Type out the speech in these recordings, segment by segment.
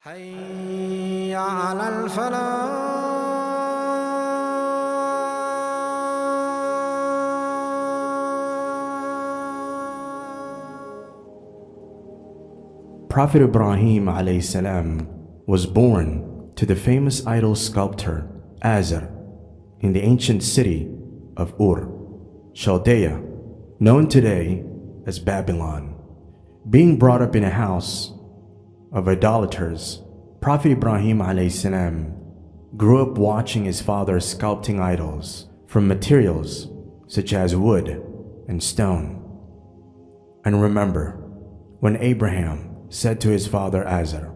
حي على الفلاح. Prophet Ibrahim alayhi salam was born to the famous idol sculptor Azar in the ancient city of Ur, Chaldea, known today as Babylon. Being brought up in a house of idolaters, Prophet Ibrahim alayhi salam grew up watching his father sculpting idols from materials such as wood and stone. And remember, when Abraham said to his father Azar,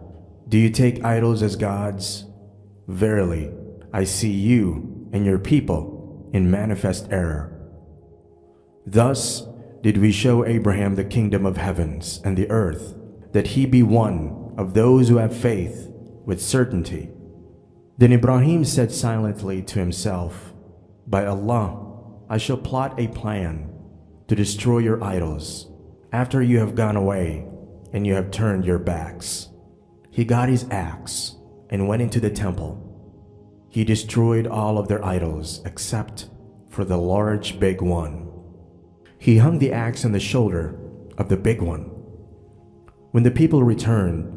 "Do you take idols as gods? Verily, I see you and your people in manifest error." Thus did we show Abraham the kingdom of heavens and the earth, that he be one of those who have faith with certainty. Then Ibrahim said silently to himself, "By Allah, I shall plot a plan to destroy your idols after you have gone away and you have turned your backs." He got his axe and went into the temple. He destroyed all of their idols except for the large big one. He hung the axe on the shoulder of the big one. When the people returned,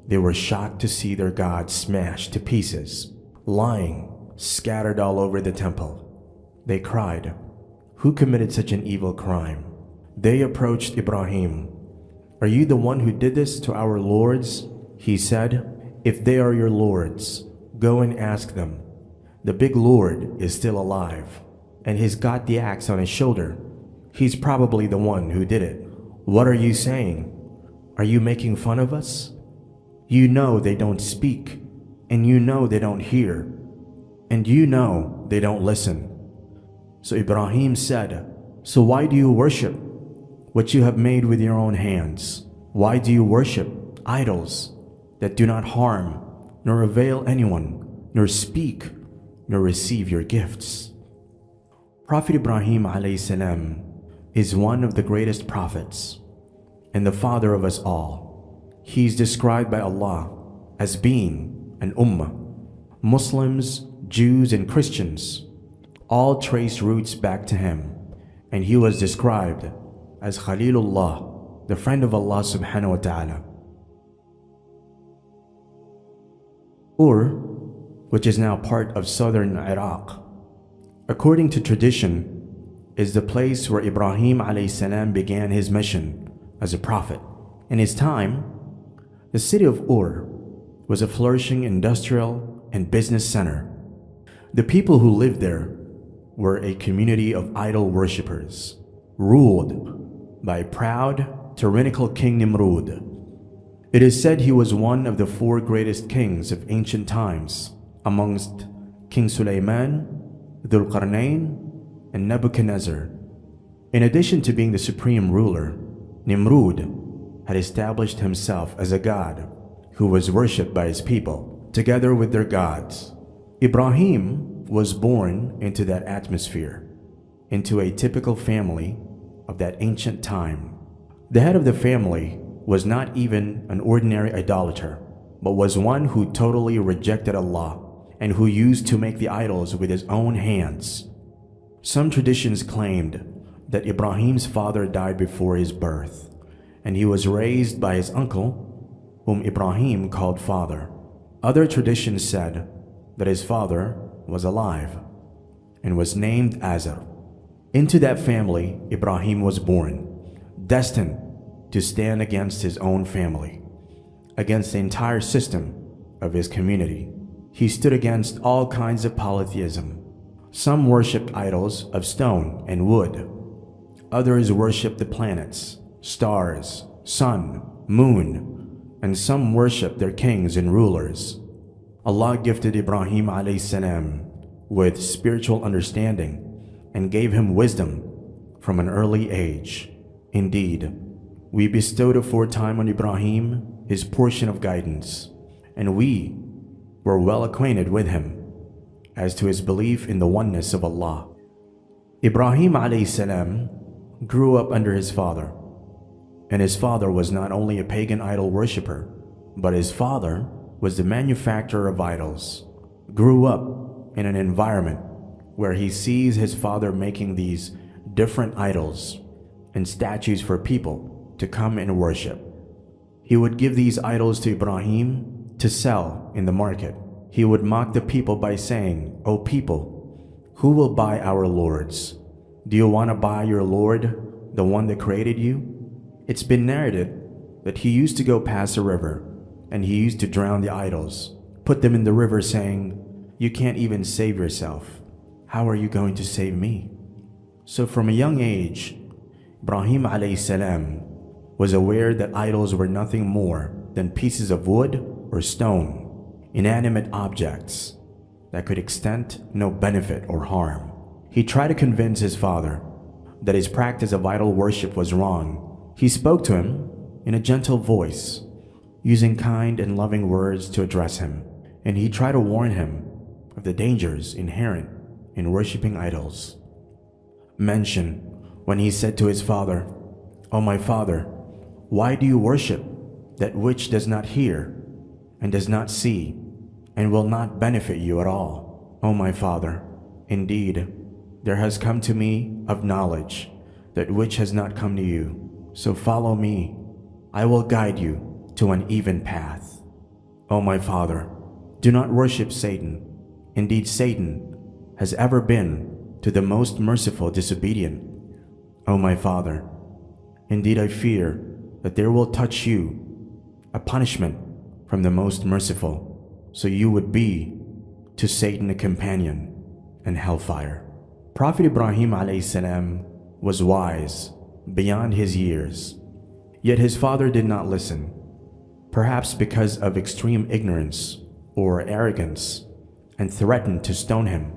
they were shocked to see their god smashed to pieces, lying scattered all over the temple. They cried, "Who committed such an evil crime?" They approached Ibrahim. "Are you the one who did this to our lords?" He said, "If they are your lords, go and ask them. The big lord is still alive, and he's got the axe on his shoulder. He's probably the one who did it. What are you saying? Are you making fun of us? You know they don't speak, and you know they don't hear, and you know they don't listen." So Ibrahim said, "So why do you worship what you have made with your own hands? Why do you worship idols that do not harm, nor avail anyone, nor speak, nor receive your gifts?" Prophet Ibrahim alayhi salam is one of the greatest prophets and the father of us all. He is described by Allah as being an ummah. Muslims, Jews, and Christians all trace roots back to him, and he was described as Khalilullah, the friend of Allah subhanahu wa ta'ala. Ur, which is now part of southern Iraq, according to tradition, is the place where Ibrahim alayhi salam began his mission as a prophet. In his time, the city of Ur was a flourishing industrial and business center. The people who lived there were a community of idol worshippers, ruled by proud, tyrannical King Nimrud. It is said he was one of the four greatest kings of ancient times, amongst King Sulaiman, Dhul Qarnayn, and Nebuchadnezzar. In addition to being the supreme ruler, Nimrud had established himself as a god who was worshipped by his people, together with their gods. Ibrahim was born into that atmosphere, into a typical family of that ancient time. The head of the family was not even an ordinary idolater, but was one who totally rejected Allah and who used to make the idols with his own hands. Some traditions claimed that Ibrahim's father died before his birth, and he was raised by his uncle, whom Ibrahim called father. Other traditions said that his father was alive and was named Azar. Into that family, Ibrahim was born, destined to stand against his own family, against the entire system of his community. He stood against all kinds of polytheism. Some worshipped idols of stone and wood. Others worshipped the planets, stars, sun, moon, and some worshipped their kings and rulers. Allah gifted Ibrahim alayhi salam with spiritual understanding and gave him wisdom from an early age. Indeed, we bestowed aforetime on Ibrahim his portion of guidance, and we were well acquainted with him as to his belief in the oneness of Allah. Ibrahim alayhi salam grew up under his father, and his father was not only a pagan idol worshipper, but his father was the manufacturer of idols, grew up in an environment where he sees his father making these different idols and statues for people to come and worship. He would give these idols to Ibrahim to sell in the market. He would mock the people by saying, "O people, who will buy our lords? Do you want to buy your Lord, the one that created you?" It's been narrated that he used to go past a river and he used to drown the idols, put them in the river saying, "You can't even save yourself. How are you going to save me?" So from a young age, Ibrahim alayhi salam was aware that idols were nothing more than pieces of wood or stone, inanimate objects that could extend no benefit or harm. He tried to convince his father that his practice of idol worship was wrong. He spoke to him in a gentle voice, using kind and loving words to address him, and he tried to warn him of the dangers inherent in worshiping idols. Mention when he said to his father, "O my father, why do you worship that which does not hear and does not see and will not benefit you at all? O my father, indeed, there has come to me of knowledge that which has not come to you. So follow me. I will guide you to an even path. O my father, do not worship Satan. Indeed, Satan has ever been to the most merciful disobedient. O my father, indeed I fear that there will touch you a punishment from the most merciful, so you would be to Satan a companion and hellfire." Prophet Ibrahim alayhi salam was wise beyond his years, yet his father did not listen, perhaps because of extreme ignorance or arrogance, and threatened to stone him.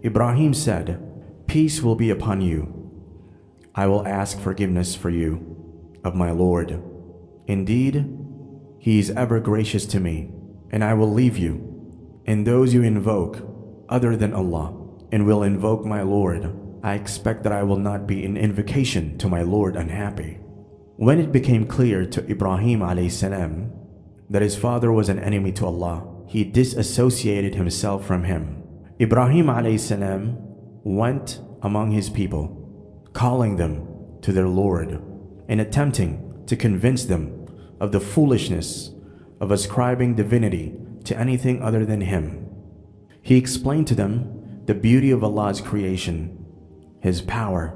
Ibrahim said, "Peace will be upon you. I will ask forgiveness for you of my Lord. Indeed, he is ever gracious to me, and I will leave you and those you invoke other than Allah, and will invoke my Lord. I expect that I will not be in invocation to my Lord unhappy." When it became clear to Ibrahim alayhi salam that his father was an enemy to Allah, he disassociated himself from him. Ibrahim alayhi salam went among his people, calling them to their Lord and attempting to convince them of the foolishness of ascribing divinity to anything other than him. He explained to them the beauty of Allah's creation, his power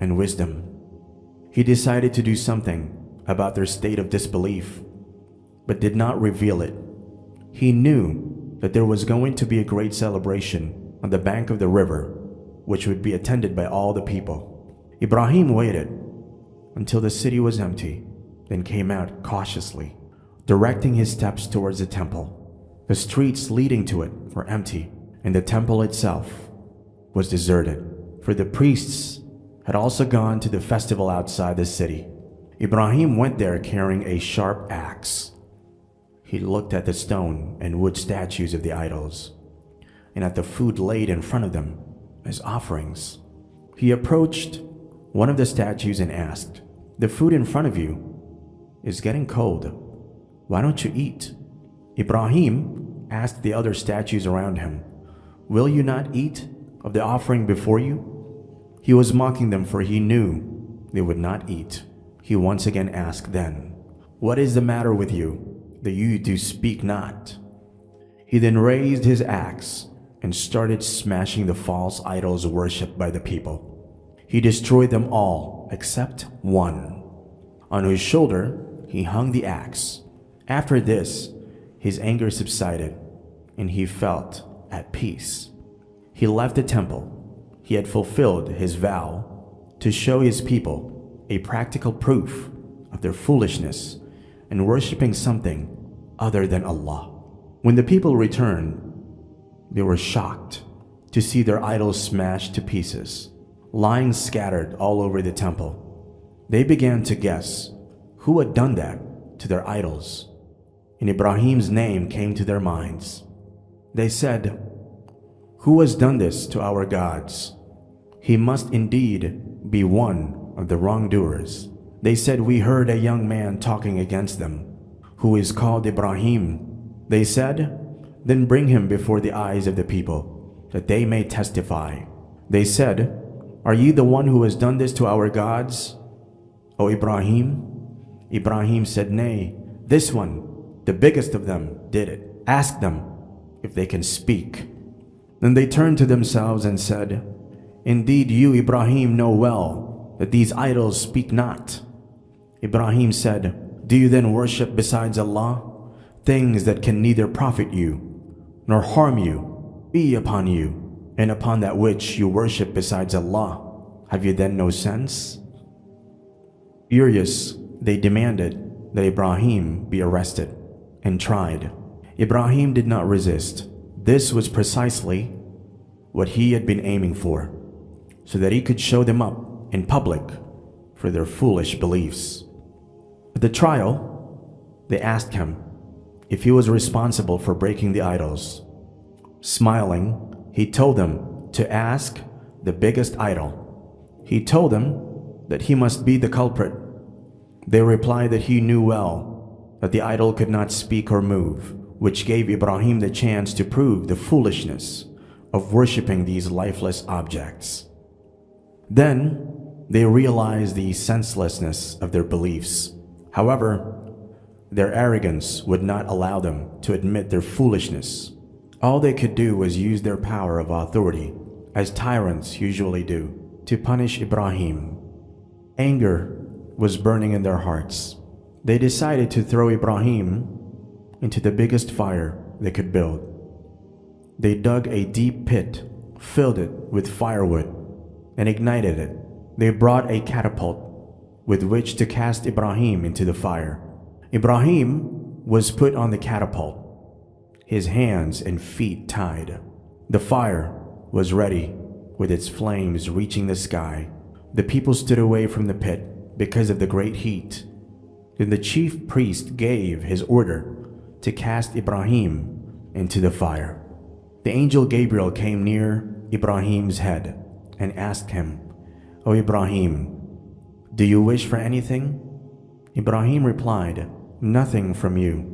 and wisdom. He decided to do something about their state of disbelief, but did not reveal it. He knew that there was going to be a great celebration on the bank of the river, which would be attended by all the people. Ibrahim waited until the city was empty, then came out cautiously, directing his steps towards the temple. The streets leading to it were empty, and the temple itself was deserted, for the priests had also gone to the festival outside the city. Ibrahim went there carrying a sharp axe. He looked at the stone and wood statues of the idols, and at the food laid in front of them as offerings. He approached one of the statues and asked, "The food in front of you is getting cold. Why don't you eat?" Ibrahim asked the other statues around him, "Will you not eat of the offering before you?" He was mocking them, for he knew they would not eat. He once again asked then, "What is the matter with you, that you do speak not?" He then raised his axe and started smashing the false idols worshipped by the people. He destroyed them all except one, on whose shoulder he hung the axe. After this, his anger subsided, and he felt at peace. He left the temple. He had fulfilled his vow to show his people a practical proof of their foolishness in worshiping something other than Allah. When the people returned, they were shocked to see their idols smashed to pieces, lying scattered all over the temple. They began to guess who had done that to their idols, and Ibrahim's name came to their minds. They said, "Who has done this to our gods? He must indeed be one of the wrongdoers." They said, "We heard a young man talking against them, who is called Ibrahim, They said, "Then bring him before the eyes of the people, that they may testify." They said, "Are you the one who has done this to our gods, O Ibrahim?" Ibrahim said, "Nay, this one, the biggest of them, did it. Ask them if they can speak." Then they turned to themselves and said, "Indeed, you, Ibrahim, know well that these idols speak not." Ibrahim said, "Do you then worship besides Allah things that can neither profit you nor harm you? Be upon you and upon that which you worship besides Allah. Have you then no sense?" Furious, they demanded that Ibrahim be arrested and tried. Ibrahim did not resist. This was precisely what he had been aiming for, so that he could show them up in public for their foolish beliefs. At the trial, they asked him if he was responsible for breaking the idols. Smiling, he told them to ask the biggest idol. He told them that he must be the culprit. They replied that he knew well that the idol could not speak or move, which gave Ibrahim the chance to prove the foolishness of worshipping these lifeless objects. Then they realized the senselessness of their beliefs. However, their arrogance would not allow them to admit their foolishness. All they could do was use their power of authority, as tyrants usually do, to punish Ibrahim. Anger was burning in their hearts. They decided to throw Ibrahim into the biggest fire they could build. They dug a deep pit, filled it with firewood, and ignited it. They brought a catapult with which to cast Ibrahim into the fire. Ibrahim was put on the catapult, his hands and feet tied. The fire was ready, with its flames reaching the sky. The people stood away from the pit because of the great heat. Then the chief priest gave his order to cast Ibrahim into the fire. The angel Gabriel came near Ibrahim's head and asked him, "O Ibrahim, do you wish for anything?" Ibrahim replied, "Nothing from you."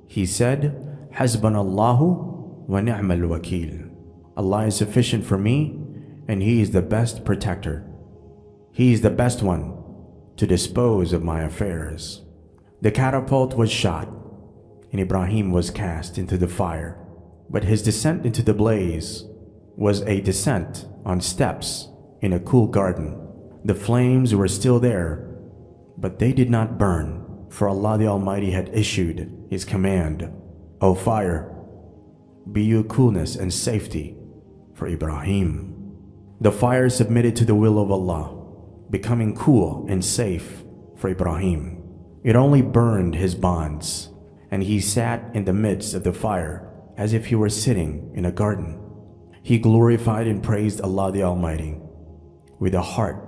He said, "Hasbunallahu wa ni'mal wakil." Allah is sufficient for me, and He is the best protector. He is the best one to dispose of my affairs. The catapult was shot, and Ibrahim was cast into the fire. But his descent into the blaze was a descent on steps in a cool garden. The flames were still there, but they did not burn, for Allah the Almighty had issued His command, "O fire, be you coolness and safety for Ibrahim." The fire submitted to the will of Allah, becoming cool and safe for Ibrahim. It only burned his bonds, and he sat in the midst of the fire as if he were sitting in a garden. He glorified and praised Allah the Almighty with a heart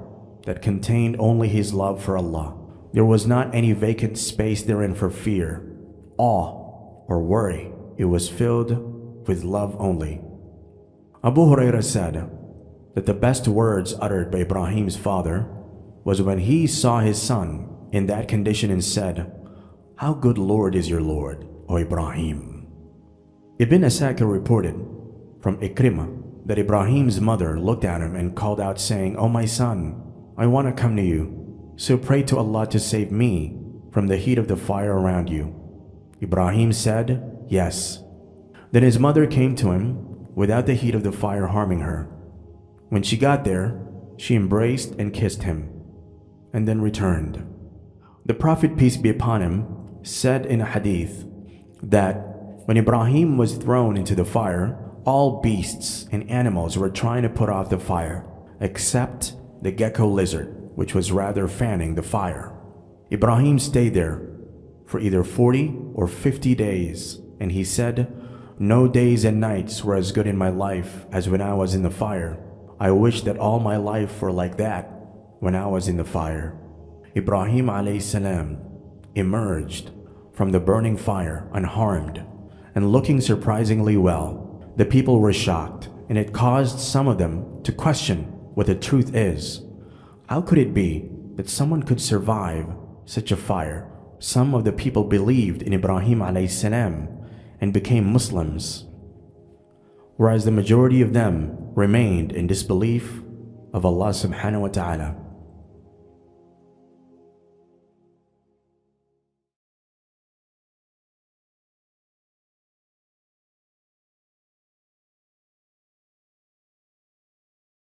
that contained only his love for Allah. There was not any vacant space therein for fear, awe, or worry. It was filled with love only. Abu Hurairah said that the best words uttered by Ibrahim's father was when he saw his son in that condition and said, "How good Lord is your Lord, O Ibrahim." Ibn Asakir reported from Ikrimah that Ibrahim's mother looked at him and called out saying, "O my son, I want to come to you, so pray to Allah to save me from the heat of the fire around you." Ibrahim said, "Yes." Then his mother came to him without the heat of the fire harming her. When she got there, she embraced and kissed him, and then returned. The Prophet, peace be upon him, said in a hadith that when Ibrahim was thrown into the fire, all beasts and animals were trying to put off the fire, except the gecko lizard, which was rather fanning the fire. Ibrahim stayed there for either 40 or 50 days, and he said, "No days and nights were as good in my life as when I was in the fire. I wish that all my life were like that when I was in the fire." Ibrahim alayhi salam emerged from the burning fire unharmed and looking surprisingly well. The people were shocked, and it caused some of them to question what the truth is. How could it be that someone could survive such a fire? Some of the people believed in Ibrahim alayhi salam and became Muslims, whereas the majority of them remained in disbelief of Allah subhanahu wa ta'ala.